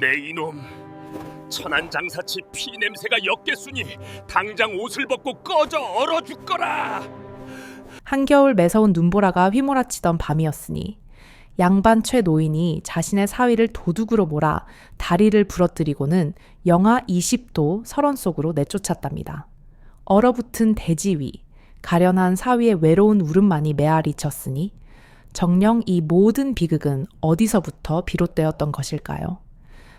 내 이놈, 천안장사치 피냄새가 역겠으니 당장 옷을 벗고 꺼져 얼어 죽거라. 한겨울 매서운 눈보라가 휘몰아치던 밤이었으니 양반 최 노인이 자신의 사위를 도둑으로 몰아 다리를 부러뜨리고는 영하 20도 설원 속으로 내쫓았답니다. 얼어붙은 대지 위 가련한 사위의 외로운 울음만이 메아리 쳤으니 정녕 이 모든 비극은 어디서부터 비롯되었던 것일까요?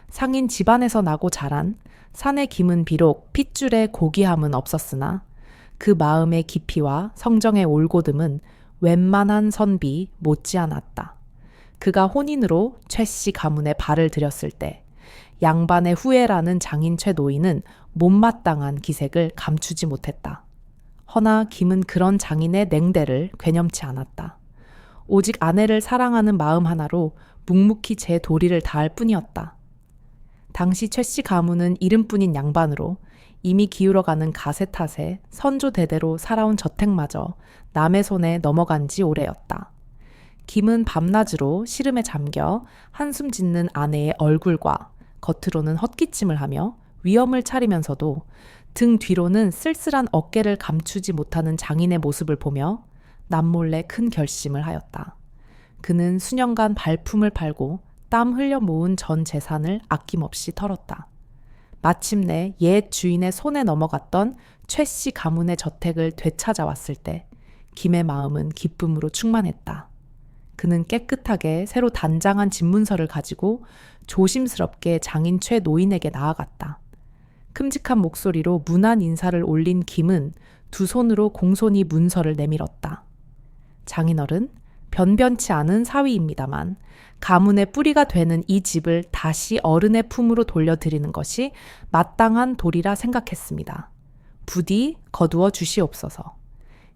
상인 집안에서 나고 자란 산의 김은 비록 핏줄의 고귀함은 없었으나 그 마음의 깊이와 성정의 올곧음은 웬만한 선비 못지않았다. 그가 혼인으로 최씨 가문에 발을 들였을 때 양반의 후예라는 장인 최 노인은 못마땅한 기색을 감추지 못했다. 허나 김은 그런 장인의 냉대를 괴념치 않았다. 오직 아내를 사랑하는 마음 하나로 묵묵히 제 도리를 다할 뿐이었다. 당시 최씨 가문은 이름뿐인 양반으로 이미 기울어가는 가세 탓에 선조 대대로 살아온 저택마저 남의 손에 넘어간 지 오래였다. 김은 밤낮으로 시름에 잠겨 한숨 짓는 아내의 얼굴과 겉으로는 헛기침을 하며 위엄을 차리면서도 등 뒤로는 쓸쓸한 어깨를 감추지 못하는 장인의 모습을 보며 남몰래 큰 결심을 하였다. 그는 수년간 발품을 팔고 땀 흘려 모은 전 재산을 아낌없이 털었다. 마침내 옛 주인의 손에 넘어갔던 최씨 가문의 저택을 되찾아왔을 때 김의 마음은 기쁨으로 충만했다. 그는 깨끗하게 새로 단장한 집문서를 가지고 조심스럽게 장인 최 노인에게 나아갔다. 큼직한 목소리로 문안 인사를 올린 김은 두 손으로 공손히 문서를 내밀었다. 장인어른, 변변치 않은 사위입니다만 가문의 뿌리가 되는 이 집을 다시 어른의 품으로 돌려드리는 것이 마땅한 도리라 생각했습니다. 부디 거두어 주시옵소서.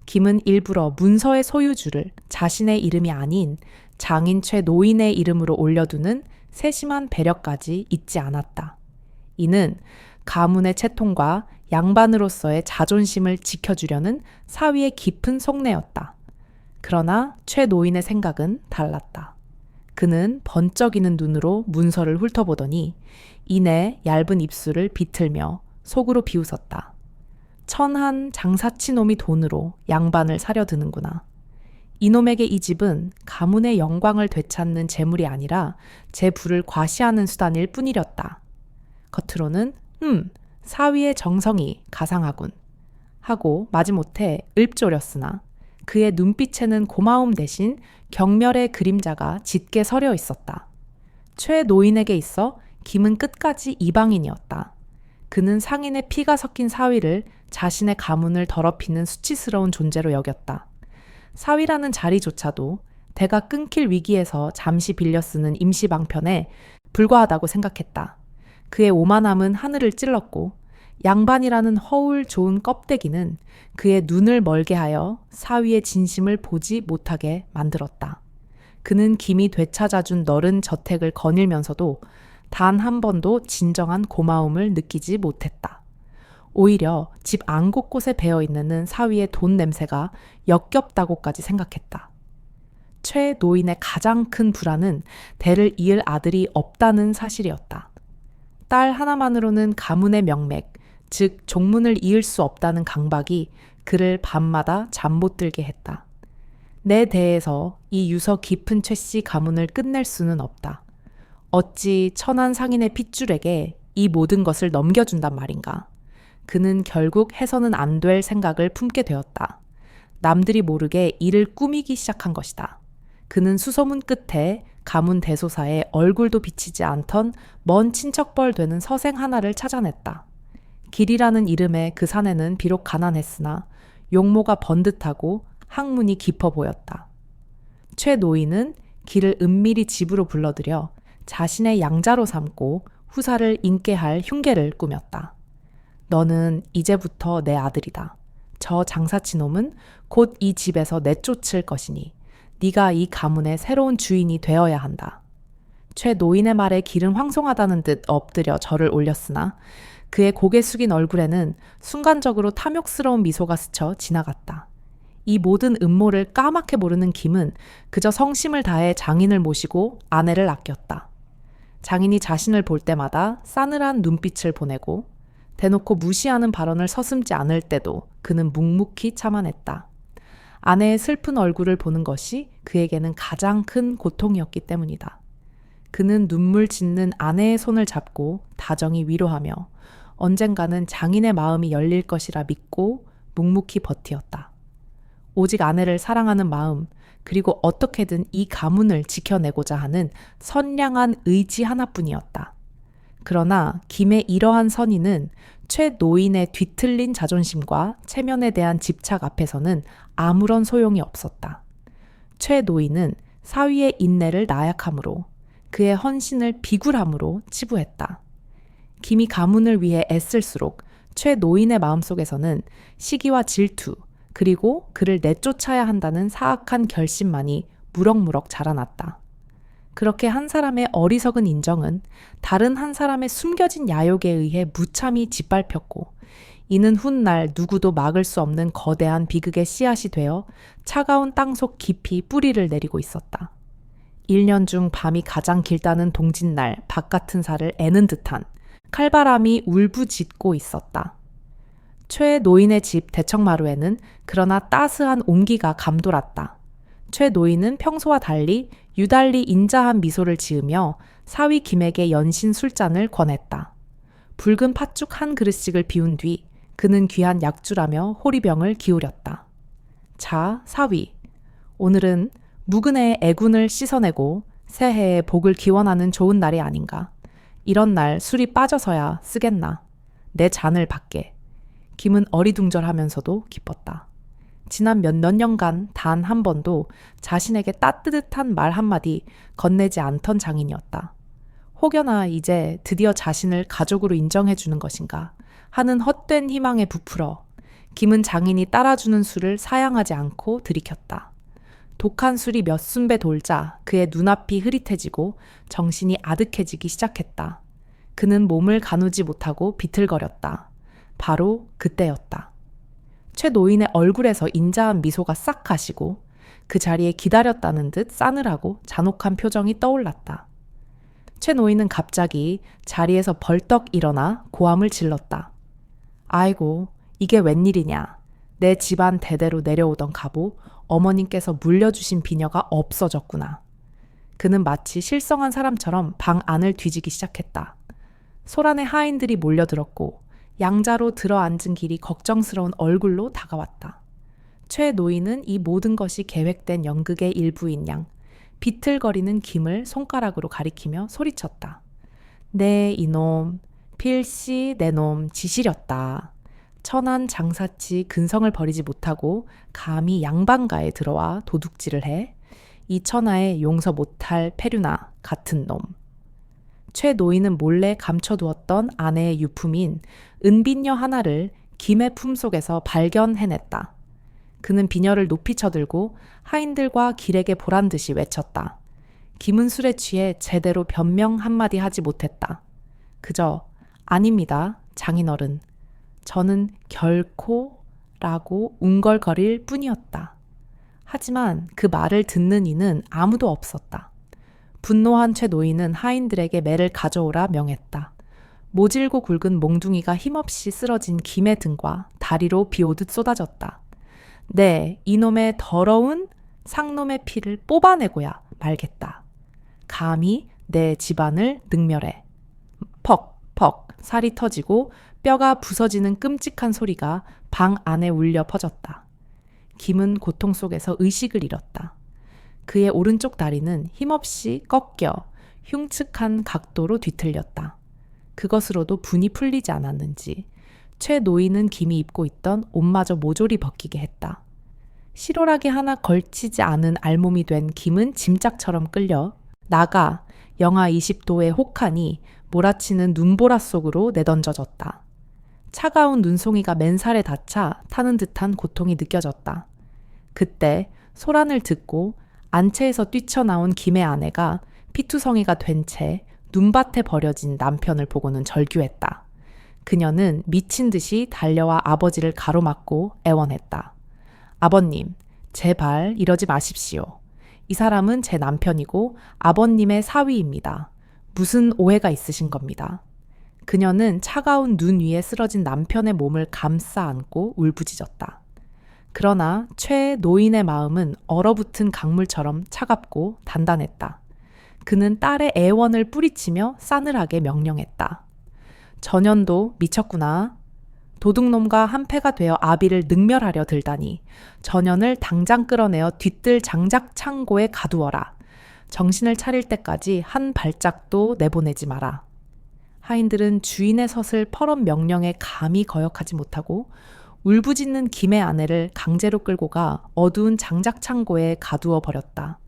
김은 일부러 문서의 소유주를 자신의 이름이 아닌 장인 최 노인의 이름으로 올려두는 세심한 배려까지 잊지 않았다. 이는 가문의 채통과 양반으로서의 자존심을 지켜주려는 사위의 깊은 속내였다. 그러나 최 노인의 생각은 달랐다. 그는 번쩍이는 눈으로 문서를 훑어보더니 이내 얇은 입술을 비틀며 속으로 비웃었다. 천한 장사치놈이 돈으로 양반을 사려 드는구나. 이놈에게 이 집은 가문의 영광을 되찾는 재물이 아니라 제 부를 과시하는 수단일 뿐이렸다. 겉으로는 사위의 정성이 가상하군 하고 마지못해 읊조렸으나 그의 눈빛에는 고마움 대신 경멸의 그림자가 짙게 서려 있었다. 최 노인에게 있어 김은 끝까지 이방인이었다. 그는 상인의 피가 섞인 사위를 자신의 가문을 더럽히는 수치스러운 존재로 여겼다. 사위라는 자리조차도 대가 끊길 위기에서 잠시 빌려 쓰는 임시방편에 불과하다고 생각했다. 그의 오만함은 하늘을 찔렀고 양반이라는 허울 좋은 껍데기는 그의 눈을 멀게 하여 사위의 진심을 보지 못하게 만들었다. 그는 김이 되찾아준 너른 저택을 거닐면서도 단 한 번도 진정한 고마움을 느끼지 못했다. 오히려 집 안 곳곳에 배어있는 사위의 돈 냄새가 역겹다고까지 생각했다. 최 노인의 가장 큰 불안은 대를 이을 아들이 없다는 사실이었다. 딸 하나만으로는 가문의 명맥, 즉 종문을 이을 수 없다는 강박이 그를 밤마다 잠 못 들게 했다. 내 대에서 이 유서 깊은 최씨 가문을 끝낼 수는 없다. 어찌 천한 상인의 핏줄에게 이 모든 것을 넘겨준단 말인가. 그는 결국 해서는 안 될 생각을 품게 되었다. 남들이 모르게 이를 꾸미기 시작한 것이다. 그는 수소문 끝에 가문 대소사에 얼굴도 비치지 않던 먼 친척벌 되는 서생 하나를 찾아냈다. 길이라는 이름의 그 산에는 비록 가난했으나 용모가 번듯하고 학문이 깊어 보였다. 최 노인은 길을 은밀히 집으로 불러들여 자신의 양자로 삼고 후사를 인게 할 흉계를 꾸몄다. 너는 이제부터 내 아들이다. 저 장사치놈은 곧 이 집에서 내쫓을 것이니 네가 이 가문의 새로운 주인이 되어야 한다. 최 노인의 말에 길은 황송하다는 듯 엎드려 절을 올렸으나 그의 고개 숙인 얼굴에는 순간적으로 탐욕스러운 미소가 스쳐 지나갔다. 이 모든 음모를 까맣게 모르는 김은 그저 성심을 다해 장인을 모시고 아내를 아꼈다. 장인이 자신을 볼 때마다 싸늘한 눈빛을 보내고 대놓고 무시하는 발언을 서슴지 않을 때도 그는 묵묵히 참아냈다. 아내의 슬픈 얼굴을 보는 것이 그에게는 가장 큰 고통이었기 때문이다. 그는 눈물 짓는 아내의 손을 잡고 다정히 위로하며 언젠가는 장인의 마음이 열릴 것이라 믿고 묵묵히 버티었다. 오직 아내를 사랑하는 마음, 그리고 어떻게든 이 가문을 지켜내고자 하는 선량한 의지 하나뿐이었다. 그러나 김의 이러한 선의는 최 노인의 뒤틀린 자존심과 체면에 대한 집착 앞에서는 아무런 소용이 없었다. 최 노인은 사위의 인내를 나약함으로 그의 헌신을 비굴함으로 치부했다. 김이 가문을 위해 애쓸수록 최 노인의 마음속에서는 시기와 질투, 그리고 그를 내쫓아야 한다는 사악한 결심만이 무럭무럭 자라났다. 그렇게 한 사람의 어리석은 인정은 다른 한 사람의 숨겨진 야욕에 의해 무참히 짓밟혔고, 이는 훗날 누구도 막을 수 없는 거대한 비극의 씨앗이 되어 차가운 땅속 깊이 뿌리를 내리고 있었다. 1년 중 밤이 가장 길다는 동짓날 바깥은 살을 애는 듯한 칼바람이 울부짖고 있었다. 최 노인의 집 대청마루에는 그러나 따스한 온기가 감돌았다. 최 노인은 평소와 달리 유달리 인자한 미소를 지으며 사위 김에게 연신 술잔을 권했다. 붉은 팥죽 한 그릇씩을 비운 뒤 그는 귀한 약주라며 호리병을 기울였다. 자, 사위. 오늘은 묵은애의 애군을 씻어내고 새해의 복을 기원하는 좋은 날이 아닌가. 이런 날 술이 빠져서야 쓰겠나. 내 잔을 받게. 김은 어리둥절하면서도 기뻤다. 지난 몇 년간 단 한 번도 자신에게 따뜻한 말 한마디 건네지 않던 장인이었다. 혹여나 이제 드디어 자신을 가족으로 인정해주는 것인가 하는 헛된 희망에 부풀어 김은 장인이 따라주는 술을 사양하지 않고 들이켰다. 독한 술이 몇 순배 돌자 그의 눈앞이 흐릿해지고 정신이 아득해지기 시작했다. 그는 몸을 가누지 못하고 비틀거렸다. 바로 그때였다. 최 노인의 얼굴에서 인자한 미소가 싹 가시고 그 자리에 기다렸다는 듯 싸늘하고 잔혹한 표정이 떠올랐다. 최 노인은 갑자기 자리에서 벌떡 일어나 고함을 질렀다. 아이고, 이게 웬일이냐. 내 집안 대대로 내려오던 갑오, 어머님께서 물려주신 비녀가 없어졌구나. 그는 마치 실성한 사람처럼 방 안을 뒤지기 시작했다. 소란의 하인들이 몰려들었고 양자로 들어앉은 길이 걱정스러운 얼굴로 다가왔다. 최 노인은 이 모든 것이 계획된 연극의 일부인 양 비틀거리는 김을 손가락으로 가리키며 소리쳤다. 네 이놈, 필시 내 놈 지시렸다. 천한 장사치 근성을 버리지 못하고 감히 양반가에 들어와 도둑질을 해. 이 천하에 용서 못할 패류나 같은 놈. 최 노인은 몰래 감춰두었던 아내의 유품인 은비녀 하나를 김의 품속에서 발견해냈다. 그는 비녀를 높이 쳐들고 하인들과 길에게 보란 듯이 외쳤다. 김은 술에 취해 제대로 변명 한마디 하지 못했다. 그저 아닙니다, 장인어른. 저는 결코 라고 웅걸거릴 뿐이었다. 하지만 그 말을 듣는 이는 아무도 없었다. 분노한 최 노인은 하인들에게 매를 가져오라 명했다. 모질고 굵은 몽둥이가 힘없이 쓰러진 김의 등과 다리로 비오듯 쏟아졌다. 네, 이놈의 더러운 상놈의 피를 뽑아내고야 말겠다. 감히 내 집안을 능멸해. 퍽퍽 살이 터지고 뼈가 부서지는 끔찍한 소리가 방 안에 울려 퍼졌다. 김은 고통 속에서 의식을 잃었다. 그의 오른쪽 다리는 힘없이 꺾여 흉측한 각도로 뒤틀렸다. 그것으로도 분이 풀리지 않았는지 최 노인은 김이 입고 있던 옷마저 모조리 벗기게 했다. 실오라기 하나 걸치지 않은 알몸이 된 김은 짐짝처럼 끌려 나가 영하 20도의 혹한이 몰아치는 눈보라 속으로 내던져졌다. 차가운 눈송이가 맨살에 닿자 타는 듯한 고통이 느껴졌다. 그때 소란을 듣고 안채에서 뛰쳐나온 김의 아내가 피투성이가 된 채 눈밭에 버려진 남편을 보고는 절규했다. 그녀는 미친 듯이 달려와 아버지를 가로막고 애원했다. 아버님, 제발 이러지 마십시오. 이 사람은 제 남편이고 아버님의 사위입니다. 무슨 오해가 있으신 겁니다. 그녀는 차가운 눈 위에 쓰러진 남편의 몸을 감싸 안고 울부짖었다. 그러나 최 노인의 마음은 얼어붙은 강물처럼 차갑고 단단했다. 그는 딸의 애원을 뿌리치며 싸늘하게 명령했다. 전현도 미쳤구나. 도둑놈과 한패가 되어 아비를 능멸하려 들다니 전현을 당장 끌어내어 뒤뜰 장작 창고에 가두어라. 정신을 차릴 때까지 한 발짝도 내보내지 마라. 하인들은 주인의 섯을 퍼런 명령에 감히 거역하지 못하고 울부짖는 김의 아내를 강제로 끌고 가 어두운 장작 창고에 가두어 버렸다.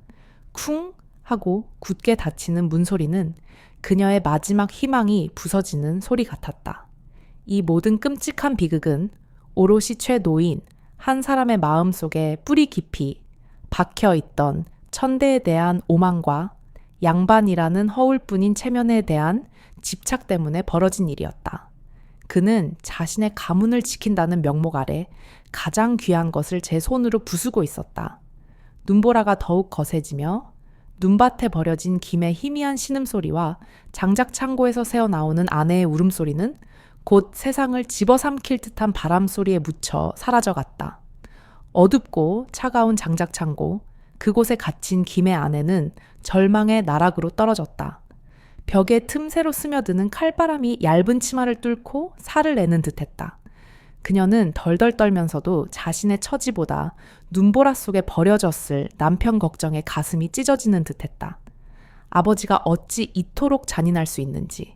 쿵 하고 굳게 닫히는 문소리는 그녀의 마지막 희망이 부서지는 소리 같았다. 이 모든 끔찍한 비극은 오롯이 최 노인 한 사람의 마음 속에 뿌리 깊이 박혀 있던 천대에 대한 오만과 양반이라는 허울뿐인 체면에 대한 집착 때문에 벌어진 일이었다. 그는 자신의 가문을 지킨다는 명목 아래 가장 귀한 것을 제 손으로 부수고 있었다. 눈보라가 더욱 거세지며 눈밭에 버려진 김의 희미한 신음소리와 장작 창고에서 새어나오는 아내의 울음소리는 곧 세상을 집어삼킬 듯한 바람소리에 묻혀 사라져갔다. 어둡고 차가운 장작 창고, 그곳에 갇힌 김의 아내는 절망의 나락으로 떨어졌다. 벽에 틈새로 스며드는 칼바람이 얇은 치마를 뚫고 살을 내는 듯했다. 그녀는 덜덜 떨면서도 자신의 처지보다 눈보라 속에 버려졌을 남편 걱정에 가슴이 찢어지는 듯했다. 아버지가 어찌 이토록 잔인할 수 있는지,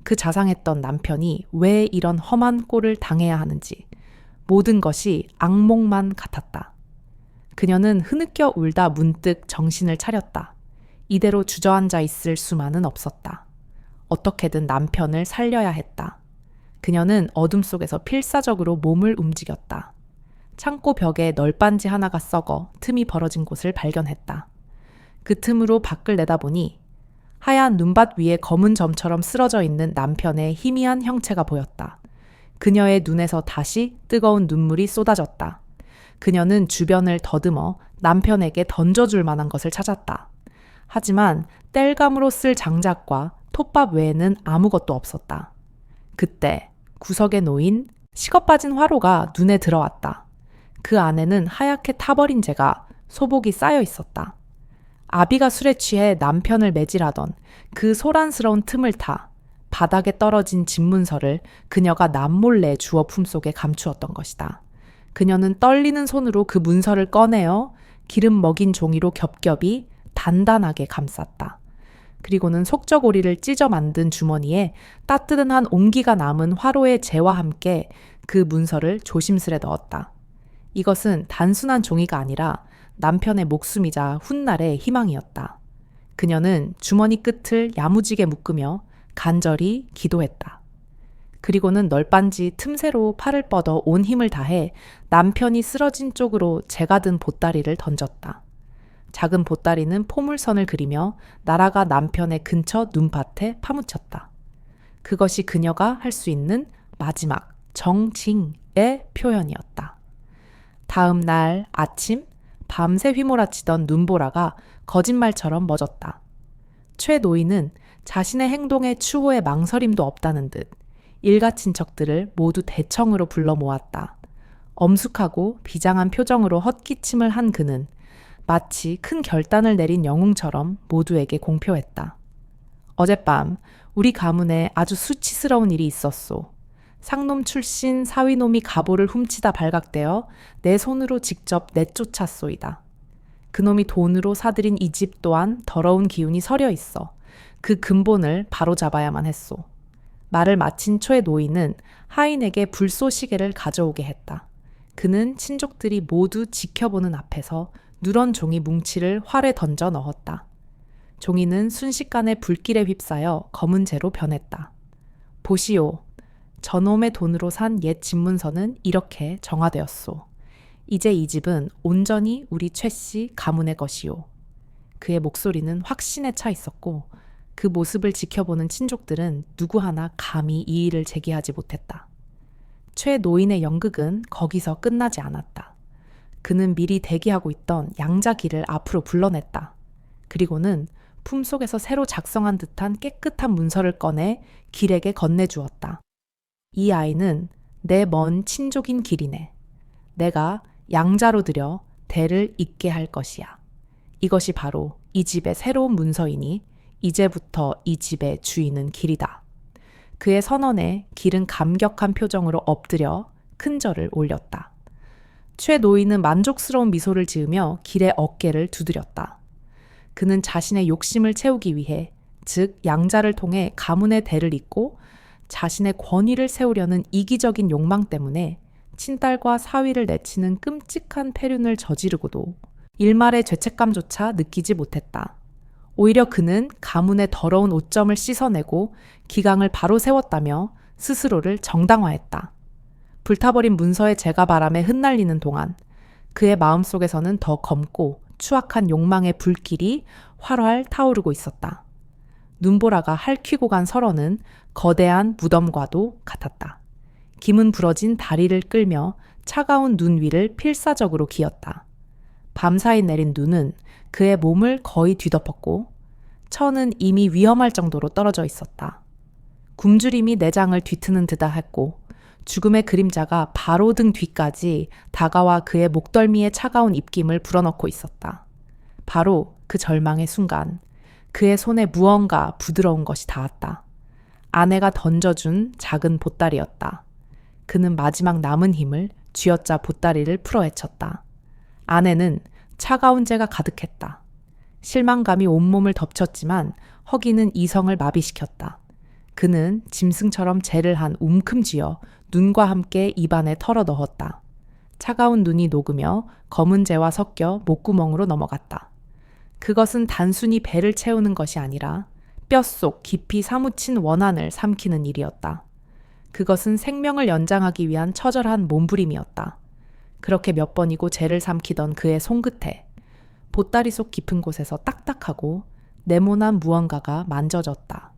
그 자상했던 남편이 왜 이런 험한 꼴을 당해야 하는지, 모든 것이 악몽만 같았다. 그녀는 흐느껴 울다 문득 정신을 차렸다. 이대로 주저앉아 있을 수만은 없었다. 어떻게든 남편을 살려야 했다. 그녀는 어둠 속에서 필사적으로 몸을 움직였다. 창고 벽에 널빤지 하나가 썩어 틈이 벌어진 곳을 발견했다. 그 틈으로 밖을 내다보니 하얀 눈밭 위에 검은 점처럼 쓰러져 있는 남편의 희미한 형체가 보였다. 그녀의 눈에서 다시 뜨거운 눈물이 쏟아졌다. 그녀는 주변을 더듬어 남편에게 던져줄 만한 것을 찾았다. 하지만 땔감으로 쓸 장작과 톱밥 외에는 아무것도 없었다. 그때 구석에 놓인 식어빠진 화로가 눈에 들어왔다. 그 안에는 하얗게 타버린 재가 소복이 쌓여 있었다. 아비가 술에 취해 남편을 매질하던 그 소란스러운 틈을 타 바닥에 떨어진 집문서를 그녀가 남몰래 주워 품속에 감추었던 것이다. 그녀는 떨리는 손으로 그 문서를 꺼내어 기름 먹인 종이로 겹겹이 단단하게 감쌌다. 그리고는 속젓고리를 찢어 만든 주머니에 따뜻한 온기가 남은 화로의 재와 함께 그 문서를 조심스레 넣었다. 이것은 단순한 종이가 아니라 남편의 목숨이자 훗날의 희망이었다. 그녀는 주머니 끝을 야무지게 묶으며 간절히 기도했다. 그리고는 널빤지 틈새로 팔을 뻗어 온 힘을 다해 남편이 쓰러진 쪽으로 재가 든 보따리를 던졌다. 작은 보따리는 포물선을 그리며 날아가 남편의 근처 눈밭에 파묻혔다. 그것이 그녀가 할 수 있는 마지막 정징의 표현이었다. 다음 날 아침 밤새 휘몰아치던 눈보라가 거짓말처럼 멎었다. 최 노인은 자신의 행동에 추호의 망설임도 없다는 듯 일가 친척들을 모두 대청으로 불러 모았다. 엄숙하고 비장한 표정으로 헛기침을 한 그는 마치 큰 결단을 내린 영웅처럼 모두에게 공표했다. 어젯밤 우리 가문에 아주 수치스러운 일이 있었소. 상놈 출신 사위놈이 갑오를 훔치다 발각되어 내 손으로 직접 내쫓았소이다. 그놈이 돈으로 사들인 이 집 또한 더러운 기운이 서려 있어 그 근본을 바로잡아야만 했소. 말을 마친 초의 노인은 하인에게 불쏘시개를 가져오게 했다. 그는 친족들이 모두 지켜보는 앞에서 누런 종이 뭉치를 활에 던져 넣었다. 종이는 순식간에 불길에 휩싸여 검은 재로 변했다. 보시오. 저놈의 돈으로 산 옛 집문서는 이렇게 정화되었소. 이제 이 집은 온전히 우리 최씨 가문의 것이오. 그의 목소리는 확신에 차 있었고 그 모습을 지켜보는 친족들은 누구 하나 감히 이의를 제기하지 못했다. 최 노인의 연극은 거기서 끝나지 않았다. 그는 미리 대기하고 있던 양자기를 앞으로 불러냈다. 그리고는 품속에서 새로 작성한 듯한 깨끗한 문서를 꺼내 길에게 건네주었다. 이 아이는 내 먼 친족인 길이네. 내가 양자로 들여 대를 잇게 할 것이야. 이것이 바로 이 집의 새로운 문서이니 이제부터 이 집의 주인은 길이다. 그의 선언에 길은 감격한 표정으로 엎드려 큰 절을 올렸다. 최 노인은 만족스러운 미소를 지으며 길의 어깨를 두드렸다. 그는 자신의 욕심을 채우기 위해, 즉 양자를 통해 가문의 대를 잇고 자신의 권위를 세우려는 이기적인 욕망 때문에 친딸과 사위를 내치는 끔찍한 폐륜을 저지르고도 일말의 죄책감조차 느끼지 못했다. 오히려 그는 가문의 더러운 오점을 씻어내고 기강을 바로 세웠다며 스스로를 정당화했다. 불타버린 문서의 재가바람에 흩날리는 동안 그의 마음속에서는 더 검고 추악한 욕망의 불길이 활활 타오르고 있었다. 눈보라가 핥히고 간 설원은 거대한 무덤과도 같았다. 김은 부러진 다리를 끌며 차가운 눈 위를 필사적으로 기었다. 밤사이 내린 눈은 그의 몸을 거의 뒤덮었고 천은 이미 위험할 정도로 떨어져 있었다. 굶주림이 내장을 뒤트는 듯하 했고 죽음의 그림자가 바로 등 뒤까지 다가와 그의 목덜미의 차가운 입김을 불어넣고 있었다. 바로 그 절망의 순간 그의 손에 무언가 부드러운 것이 닿았다. 아내가 던져준 작은 보따리였다. 그는 마지막 남은 힘을 쥐어짜 보따리를 풀어헤쳤다. 아내는 차가운 재가 가득했다. 실망감이 온몸을 덮쳤지만 허기는 이성을 마비시켰다. 그는 짐승처럼 재를 한 움큼 쥐어 눈과 함께 입안에 털어 넣었다. 차가운 눈이 녹으며 검은 재와 섞여 목구멍으로 넘어갔다. 그것은 단순히 배를 채우는 것이 아니라 뼛속 깊이 사무친 원한을 삼키는 일이었다. 그것은 생명을 연장하기 위한 처절한 몸부림이었다. 그렇게 몇 번이고 재를 삼키던 그의 손끝에 보따리 속 깊은 곳에서 딱딱하고 네모난 무언가가 만져졌다.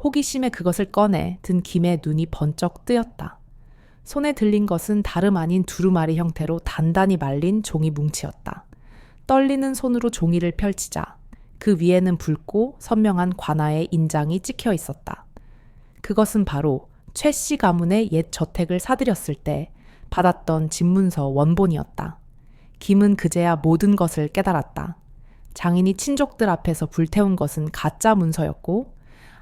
호기심에 그것을 꺼내 든 김의 눈이 번쩍 뜨였다. 손에 들린 것은 다름 아닌 두루마리 형태로 단단히 말린 종이 뭉치였다. 떨리는 손으로 종이를 펼치자 그 위에는 붉고 선명한 관아의 인장이 찍혀 있었다. 그것은 바로 최 씨 가문의 옛 저택을 사들였을 때 받았던 집문서 원본이었다. 김은 그제야 모든 것을 깨달았다. 장인이 친족들 앞에서 불태운 것은 가짜 문서였고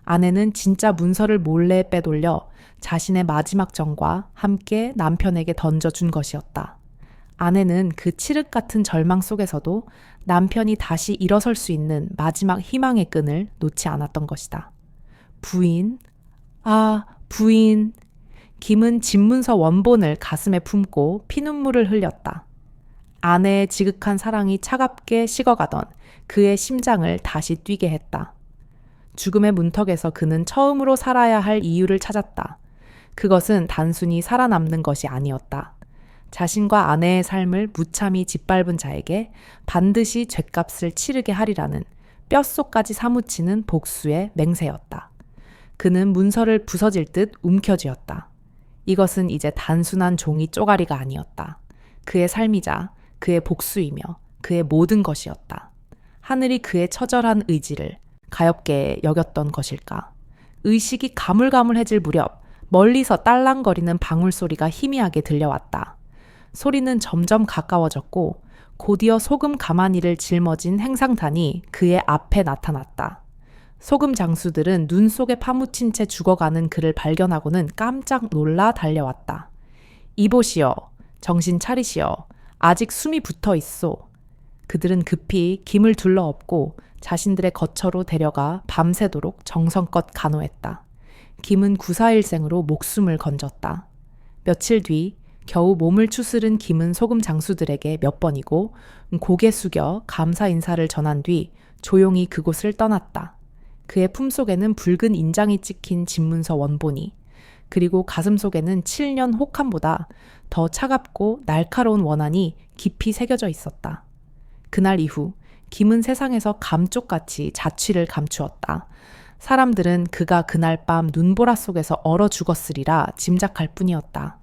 아내는 진짜 문서를 몰래 빼돌려 자신의 마지막 정과 함께 남편에게 던져준 것이었다. 아내는 그 칠흑 같은 절망 속에서도 남편이 다시 일어설 수 있는 마지막 희망의 끈을 놓지 않았던 것이다. 부인, 부인. 김은 집문서 원본을 가슴에 품고 피눈물을 흘렸다. 아내의 지극한 사랑이 차갑게 식어가던 그의 심장을 다시 뛰게 했다. 죽음의 문턱에서 그는 처음으로 살아야 할 이유를 찾았다. 그것은 단순히 살아남는 것이 아니었다. 자신과 아내의 삶을 무참히 짓밟은 자에게 반드시 죗값을 치르게 하리라는 뼛속까지 사무치는 복수의 맹세였다. 그는 문서를 부서질 듯 움켜쥐었다. 이것은 이제 단순한 종이 쪼가리가 아니었다. 그의 삶이자 그의 복수이며 그의 모든 것이었다. 하늘이 그의 처절한 의지를 가엾게 여겼던 것일까? 의식이 가물가물해질 무렵 멀리서 딸랑거리는 방울 소리가 희미하게 들려왔다. 소리는 점점 가까워졌고 곧이어 소금 가마니를 짊어진 행상탄이 그의 앞에 나타났다. 소금 장수들은 눈 속에 파묻힌 채 죽어가는 그를 발견하고는 깜짝 놀라 달려왔다. 이보시오. 정신 차리시오. 아직 숨이 붙어 있소. 그들은 급히 김을 둘러엎고 자신들의 거처로 데려가 밤새도록 정성껏 간호했다. 김은 구사일생으로 목숨을 건졌다. 며칠 뒤 겨우 몸을 추스른 김은 소금 장수들에게 몇 번이고 고개 숙여 감사 인사를 전한 뒤 조용히 그곳을 떠났다. 그의 품속에는 붉은 인장이 찍힌 집문서 원본이, 그리고 가슴속에는 7년 혹함보다 더 차갑고 날카로운 원한이 깊이 새겨져 있었다. 그날 이후 김은 세상에서 감쪽같이 자취를 감추었다. 사람들은 그가 그날 밤 눈보라 속에서 얼어 죽었으리라 짐작할 뿐이었다.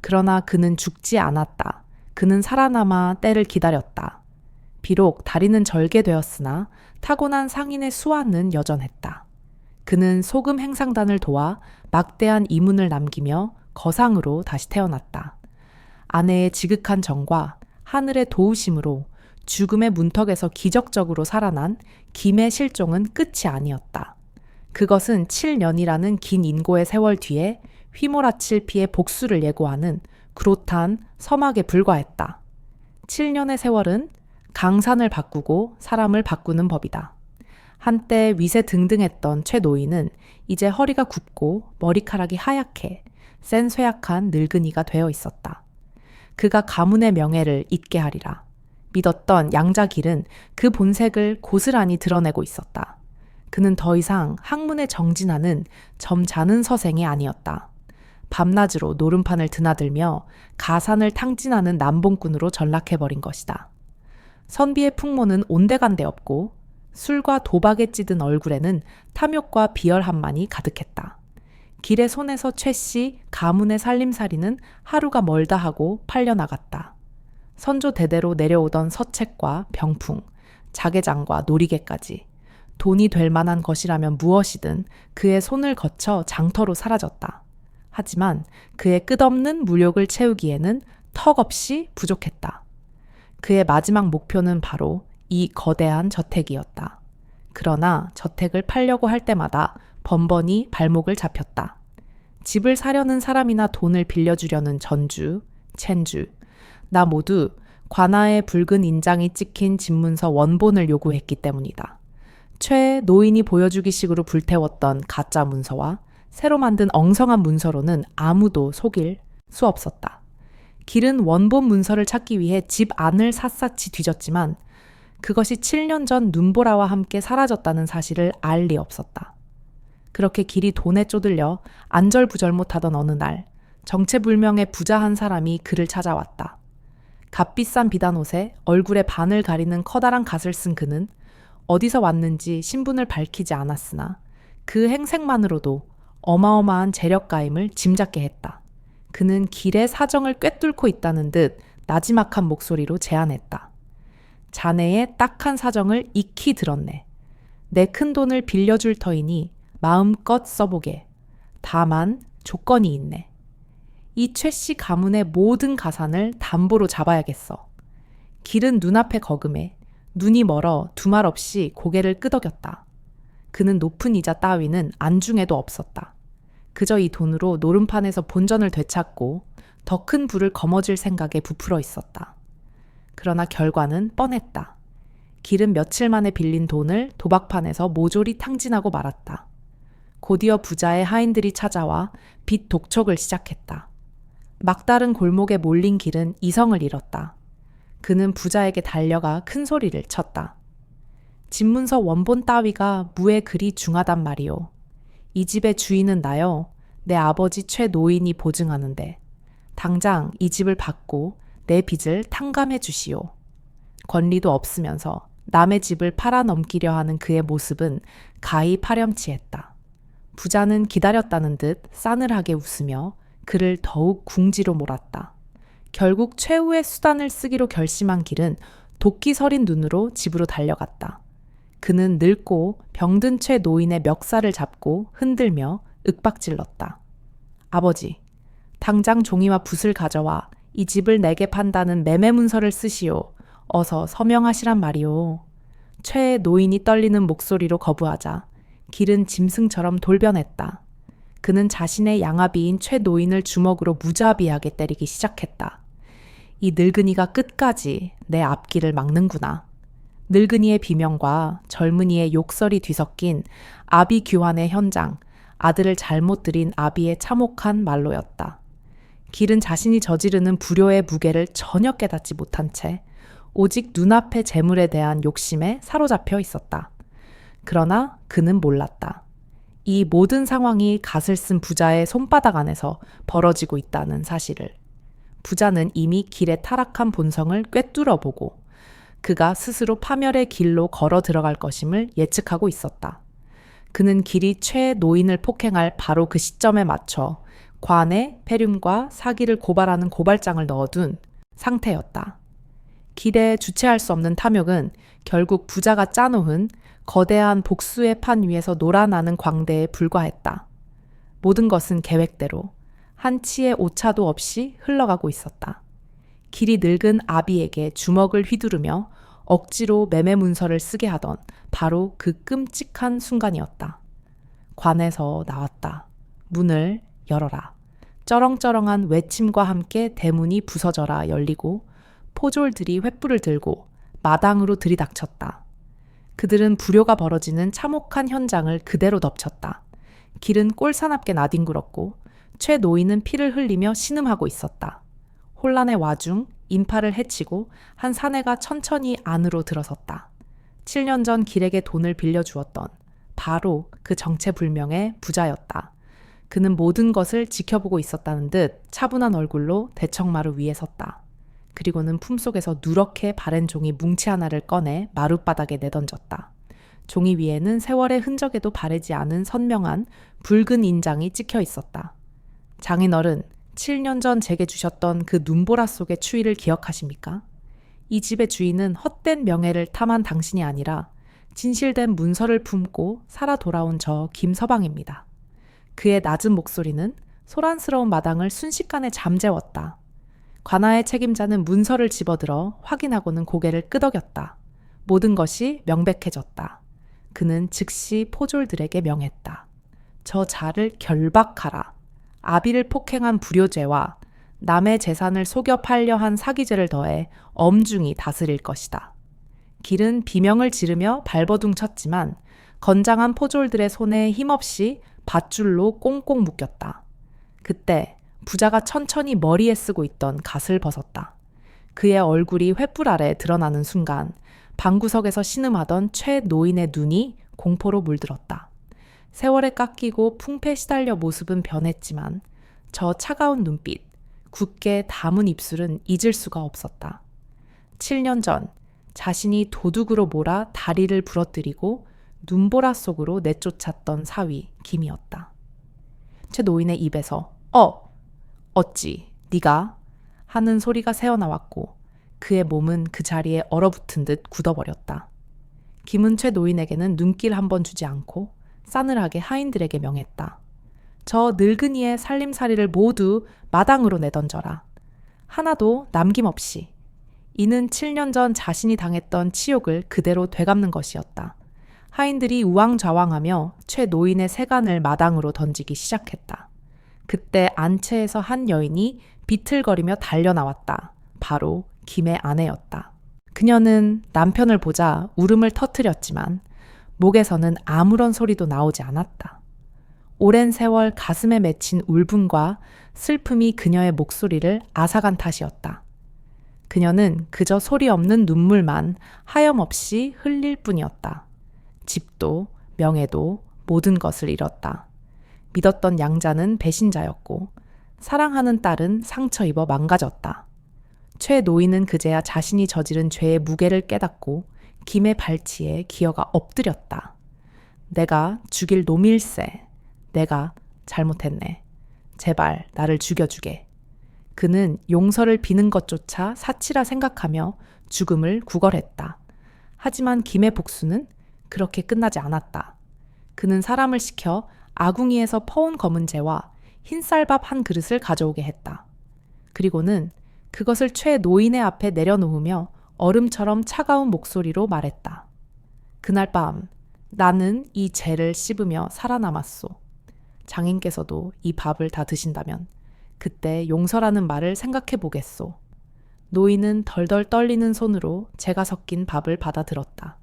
그러나 그는 죽지 않았다. 그는 살아남아 때를 기다렸다. 비록 다리는 절개되었으나 타고난 상인의 수완은 여전했다. 그는 소금 행상단을 도와 막대한 이문을 남기며 거상으로 다시 태어났다. 아내의 지극한 정과 하늘의 도우심으로 죽음의 문턱에서 기적적으로 살아난 김의 실종은 끝이 아니었다. 그것은 7년이라는 긴 인고의 세월 뒤에 휘몰아칠 피의 복수를 예고하는 그롯한 서막에 불과했다. 7년의 세월은 강산을 바꾸고 사람을 바꾸는 법이다. 한때 위세 등등했던 최 노인은 이제 허리가 굽고 머리카락이 하얗게 센 쇠약한 늙은이가 되어 있었다. 그가 가문의 명예를 잊게 하리라 믿었던 양자길은 그 본색을 고스란히 드러내고 있었다. 그는 더 이상 학문에 정진하는 점잖은 서생이 아니었다. 밤낮으로 노름판을 드나들며 가산을 탕진하는 남봉꾼으로 전락해버린 것이다. 선비의 풍모는 온데간데 없고 술과 도박에 찌든 얼굴에는 탐욕과 비열함만이 가득했다. 길의 손에서 최씨 가문의 살림살이는 하루가 멀다 하고 팔려나갔다. 선조 대대로 내려오던 서책과 병풍, 자개장과 놀이개까지 돈이 될 만한 것이라면 무엇이든 그의 손을 거쳐 장터로 사라졌다. 하지만 그의 끝없는 무력을 채우기에는 턱없이 부족했다. 그의 마지막 목표는 바로 이 거대한 저택이었다. 그러나 저택을 팔려고 할 때마다 번번이 발목을 잡혔다. 집을 사려는 사람이나 돈을 빌려주려는 전주, 첸주, 나 모두 관아의 붉은 인장이 찍힌 집문서 원본을 요구했기 때문이다. 최 노인이 보여주기식으로 불태웠던 가짜 문서와 새로 만든 엉성한 문서로는 아무도 속일 수 없었다. 길은 원본 문서를 찾기 위해 집 안을 샅샅이 뒤졌지만 그것이 7년 전 눈보라와 함께 사라졌다는 사실을 알 리 없었다. 그렇게 길이 돈에 쪼들려 안절부절 못하던 어느 날 정체불명의 부자 한 사람이 그를 찾아왔다. 값비싼 비단옷에 얼굴에 반을 가리는 커다란 갓을 쓴 그는 어디서 왔는지 신분을 밝히지 않았으나 그 행색만으로도 어마어마한 재력가임을 짐작게 했다. 그는 길의 사정을 꿰뚫고 있다는 듯 나지막한 목소리로 제안했다. 자네의 딱한 사정을 익히 들었네. 내 큰돈을 빌려줄 터이니 마음껏 써보게. 다만 조건이 있네. 이 최씨 가문의 모든 가산을 담보로 잡아야겠어. 길은 눈앞에 거금해 눈이 멀어 두말 없이 고개를 끄덕였다. 그는 높은 이자 따위는 안중에도 없었다. 그저 이 돈으로 노름판에서 본전을 되찾고 더 큰 부를 거머쥘 생각에 부풀어 있었다. 그러나 결과는 뻔했다. 길은 며칠 만에 빌린 돈을 도박판에서 모조리 탕진하고 말았다. 곧이어 부자의 하인들이 찾아와 빚 독촉을 시작했다. 막다른 골목에 몰린 길은 이성을 잃었다. 그는 부자에게 달려가 큰 소리를 쳤다. 집문서 원본 따위가 무에 그리 중하단 말이오. 이 집의 주인은 나요. 내 아버지 최 노인이 보증하는데 당장 이 집을 받고 내 빚을 탕감해 주시오. 권리도 없으면서 남의 집을 팔아넘기려 하는 그의 모습은 가히 파렴치했다. 부자는 기다렸다는 듯 싸늘하게 웃으며 그를 더욱 궁지로 몰았다. 결국 최후의 수단을 쓰기로 결심한 길은 도끼 서린 눈으로 집으로 달려갔다. 그는 늙고 병든 최 노인의 멱살을 잡고 흔들며 윽박질렀다. 아버지, 당장 종이와 붓을 가져와 이 집을 내게 판다는 매매 문서를 쓰시오. 어서 서명하시란 말이오. 최 노인이 떨리는 목소리로 거부하자 길은 짐승처럼 돌변했다. 그는 자신의 양아비인 최 노인을 주먹으로 무자비하게 때리기 시작했다. 이 늙은이가 끝까지 내 앞길을 막는구나. 늙은이의 비명과 젊은이의 욕설이 뒤섞인 아비 규환의 현장, 아들을 잘못 들인 아비의 참혹한 말로였다. 길은 자신이 저지르는 불효의 무게를 전혀 깨닫지 못한 채 오직 눈앞의 재물에 대한 욕심에 사로잡혀 있었다. 그러나 그는 몰랐다. 이 모든 상황이 갓을 쓴 부자의 손바닥 안에서 벌어지고 있다는 사실을. 부자는 이미 길의 타락한 본성을 꿰뚫어보고 그가 스스로 파멸의 길로 걸어 들어갈 것임을 예측하고 있었다. 그는 길이 최 노인을 폭행할 바로 그 시점에 맞춰 관에 폐륜과 사기를 고발하는 고발장을 넣어둔 상태였다. 길에 주체할 수 없는 탐욕은 결국 부자가 짜놓은 거대한 복수의 판 위에서 놀아나는 광대에 불과했다. 모든 것은 계획대로 한 치의 오차도 없이 흘러가고 있었다. 길이 늙은 아비에게 주먹을 휘두르며 억지로 매매 문서를 쓰게 하던 바로 그 끔찍한 순간이었다. 관에서 나왔다. 문을 열어라. 쩌렁쩌렁한 외침과 함께 대문이 부서져라 열리고 포졸들이 횃불을 들고 마당으로 들이닥쳤다. 그들은 불효가 벌어지는 참혹한 현장을 그대로 덮쳤다. 길은 꼴사납게 나뒹굴었고 최 노인은 피를 흘리며 신음하고 있었다. 혼란의 와중 인파를 해치고 한 사내가 천천히 안으로 들어섰다. 7년 전 길에게 돈을 빌려주었던 바로 그 정체불명의 부자였다. 그는 모든 것을 지켜보고 있었다는 듯 차분한 얼굴로 대청마루 위에 섰다. 그리고는 품속에서 누렇게 바랜 종이 뭉치 하나를 꺼내 마룻바닥에 내던졌다. 종이 위에는 세월의 흔적에도 바래지 않은 선명한 붉은 인장이 찍혀 있었다. 장인어른, 7년 전 제게 주셨던 그 눈보라 속의 추위를 기억하십니까? 이 집의 주인은 헛된 명예를 탐한 당신이 아니라 진실된 문서를 품고 살아 돌아온 저 김서방입니다. 그의 낮은 목소리는 소란스러운 마당을 순식간에 잠재웠다. 관아의 책임자는 문서를 집어들어 확인하고는 고개를 끄덕였다. 모든 것이 명백해졌다. 그는 즉시 포졸들에게 명했다. 저 자를 결박하라. 아비를 폭행한 불효죄와 남의 재산을 속여 팔려 한 사기죄를 더해 엄중히 다스릴 것이다. 길은 비명을 지르며 발버둥 쳤지만 건장한 포졸들의 손에 힘없이 밧줄로 꽁꽁 묶였다. 그때 부자가 천천히 머리에 쓰고 있던 갓을 벗었다. 그의 얼굴이 횃불 아래 드러나는 순간 방구석에서 신음하던 최 노인의 눈이 공포로 물들었다. 세월에 깎이고 풍패 시달려 모습은 변했지만 저 차가운 눈빛, 굳게 담은 입술은 잊을 수가 없었다. 7년 전 자신이 도둑으로 몰아 다리를 부러뜨리고 눈보라 속으로 내쫓았던 사위 김이었다. 최 노인의 입에서 어찌 네가 하는 소리가 새어나왔고 그의 몸은 그 자리에 얼어붙은 듯 굳어버렸다. 김은 최 노인에게는 눈길 한 번 주지 않고 싸늘하게 하인들에게 명했다. 저 늙은이의 살림살이를 모두 마당으로 내던져라. 하나도 남김없이. 이는 7년 전 자신이 당했던 치욕을 그대로 되갚는 것이었다. 하인들이 우왕좌왕하며 최 노인의 세간을 마당으로 던지기 시작했다. 그때 안채에서 한 여인이 비틀거리며 달려나왔다. 바로 김의 아내였다. 그녀는 남편을 보자 울음을 터뜨렸지만 목에서는 아무런 소리도 나오지 않았다. 오랜 세월 가슴에 맺힌 울분과 슬픔이 그녀의 목소리를 앗아간 탓이었다. 그녀는 그저 소리 없는 눈물만 하염없이 흘릴 뿐이었다. 집도 명예도 모든 것을 잃었다. 믿었던 양자는 배신자였고 사랑하는 딸은 상처 입어 망가졌다. 최 노인은 그제야 자신이 저지른 죄의 무게를 깨닫고 김의 발치에 기어가 엎드렸다. 내가 죽일 놈일세. 내가 잘못했네. 제발 나를 죽여주게. 그는 용서를 비는 것조차 사치라 생각하며 죽음을 구걸했다. 하지만 김의 복수는 그렇게 끝나지 않았다. 그는 사람을 시켜 아궁이에서 퍼온 검은재와 흰쌀밥 한 그릇을 가져오게 했다. 그리고는 그것을 최 노인의 앞에 내려놓으며 얼음처럼 차가운 목소리로 말했다. 그날 밤 나는 이 죄를 씹으며 살아남았소. 장인께서도 이 밥을 다 드신다면 그때 용서라는 말을 생각해 보겠소. 노인은 덜덜 떨리는 손으로 재가 섞인 밥을 받아들었다.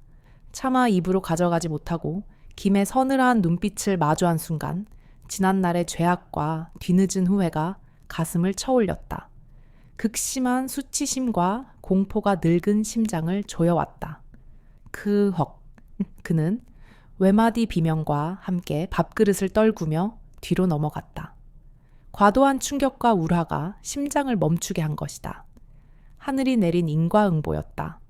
차마 입으로 가져가지 못하고 김의 서늘한 눈빛을 마주한 순간 지난날의 죄악과 뒤늦은 후회가 가슴을 쳐올렸다. 극심한 수치심과 공포가 늙은 심장을 조여왔다. 그는 외마디 비명과 함께 밥그릇을 떨구며 뒤로 넘어갔다. 과도한 충격과 울화가 심장을 멈추게 한 것이다. 하늘이 내린 인과응보였다.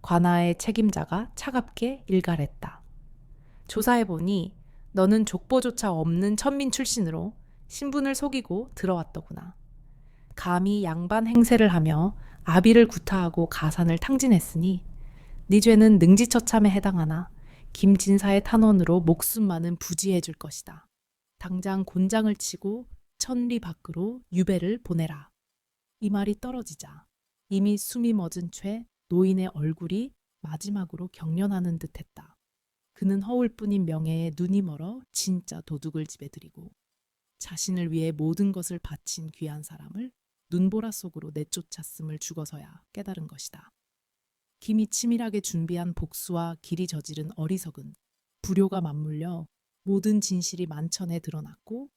관아의 책임자가 차갑게 일갈했다. 조사해보니 너는 족보조차 없는 천민 출신으로 신분을 속이고 들어왔더구나. 감히 양반 행세를 하며 아비를 구타하고 가산을 탕진했으니 네 죄는 능지처참에 해당하나 김진사의 탄원으로 목숨만은 부지해 줄 것이다. 당장 곤장을 치고 천리 밖으로 유배를 보내라. 이 말이 떨어지자 이미 숨이 멎은 채 노인의 얼굴이 마지막으로 경련하는 듯했다. 그는 허울뿐인 명예에 눈이 멀어 진짜 도둑을 집에 들이고 자신을 위해 모든 것을 바친 귀한 사람을 눈보라 속으로 내쫓았음을 죽어서야 깨달은 것이다. 김이 치밀하게 준비한 복수와 길이 저지른 어리석은 불효가 맞물려 모든 진실이 만천에 드러났고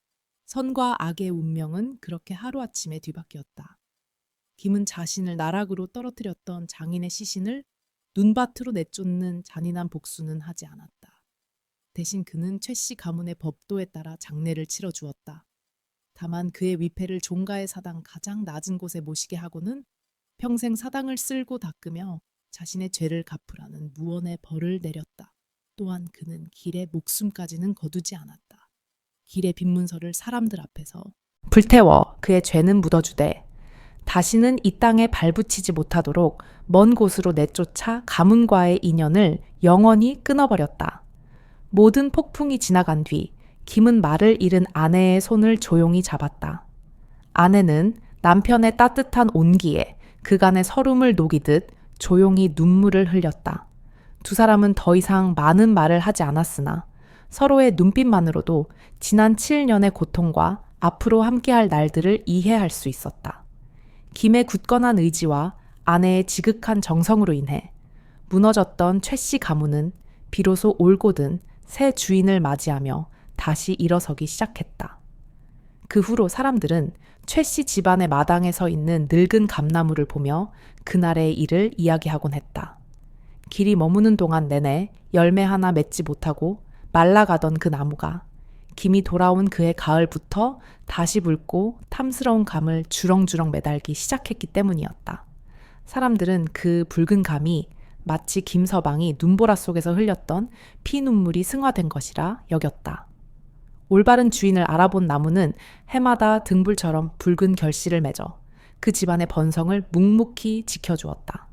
선과 악의 운명은 그렇게 하루아침에 뒤바뀌었다. 김은 자신을 나락으로 떨어뜨렸던 장인의 시신을 눈밭으로 내쫓는 잔인한 복수는 하지 않았다. 대신 그는 최씨 가문의 법도에 따라 장례를 치러 주었다. 다만 그의 위패를 종가의 사당 가장 낮은 곳에 모시게 하고는 평생 사당을 쓸고 닦으며 자신의 죄를 갚으라는 무언의 벌을 내렸다. 또한 그는 길의 목숨까지는 거두지 않았다. 길의 빈문서를 사람들 앞에서 불태워 그의 죄는 묻어주되 다시는 이 땅에 발붙이지 못하도록 먼 곳으로 내쫓아 가문과의 인연을 영원히 끊어버렸다. 모든 폭풍이 지나간 뒤 김은 말을 잃은 아내의 손을 조용히 잡았다. 아내는 남편의 따뜻한 온기에 그간의 서름을 녹이듯 조용히 눈물을 흘렸다. 두 사람은 더 이상 많은 말을 하지 않았으나 서로의 눈빛만으로도 지난 7년의 고통과 앞으로 함께할 날들을 이해할 수 있었다. 김의 굳건한 의지와 아내의 지극한 정성으로 인해 무너졌던 최씨 가문은 비로소 올곧은 새 주인을 맞이하며 다시 일어서기 시작했다. 그 후로 사람들은 최씨 집안의 마당에 서 있는 늙은 감나무를 보며 그날의 일을 이야기하곤 했다. 길이 머무는 동안 내내 열매 하나 맺지 못하고 말라가던 그 나무가 김이 돌아온 그해 가을부터 다시 붉고 탐스러운 감을 주렁주렁 매달기 시작했기 때문이었다. 사람들은 그 붉은 감이 마치 김서방이 눈보라 속에서 흘렸던 피눈물이 승화된 것이라 여겼다. 올바른 주인을 알아본 나무는 해마다 등불처럼 붉은 결실을 맺어 그 집안의 번성을 묵묵히 지켜주었다.